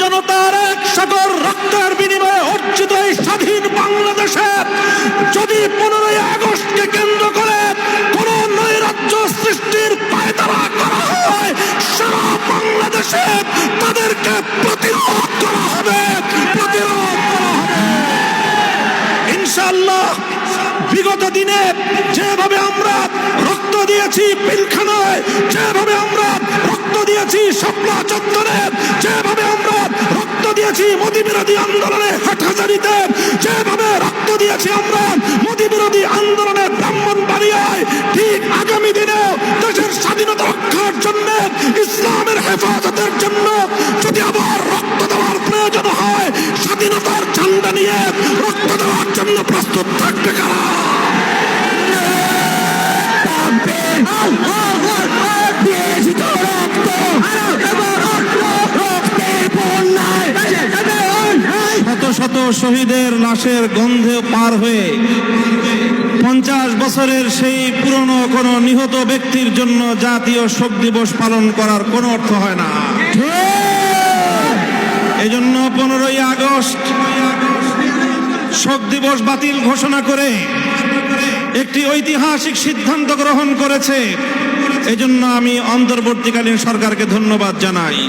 জনতার এক সাগর রক্তের বিনিময়ে অর্জিত এই স্বাধীন বাংলাদেশে যদি 15ই আগস্টকে কেন্দ্র করে কোন নৈরাজ্য সৃষ্টির পায়তারা করা হয়, সারা বাংলাদেশে তাদেরকে প্রতিরোধ করা হবে, প্রতিরোধ করা হবে ইনশাআল্লাহ। বিগত দিনে যেভাবে আমরা রক্ত দিয়েছি পিলখানায়, যেভাবে আমরা রক্ত দিয়েছি শাপলা চত্বরে, যেভাবে আমরা রক্ত দিয়েছি মোদী বিরোধী আন্দোলনে হাটহাজারীতে, যেভাবে রক্ত দিয়েছি আমরা মোদী বিরোধী আন্দোলনে ব্রাহ্মণবাড়িয়ায়, ঠিক আগামী দিনে দেশের স্বাধীনতা রক্ষার জন্য, ইসলামের হেফাজতের জন্য যদি আবার রক্ত দেওয়ার প্রয়োজন হয়, স্বাধীনতার ঝান্ডা নিয়ে রক্ত দেওয়ার জন্য প্রস্তুত থাকবে কারা? শত শত শহীদের লাশের গন্ধে পার হয়ে 50 বছরের সেই পুরনো কোন নিহত ব্যক্তির জন্য জাতীয় শোক দিবস পালন করার কোনো অর্থ হয় না। এজন্য 15ই আগস্ট শোক দিবস বাতিল ঘোষণা করে একটি ঐতিহাসিক সিদ্ধান্ত গ্রহণ করেছে। এজন্য আমি অন্তর্বর্তীকালীন সরকারকে ধন্যবাদ জানাই।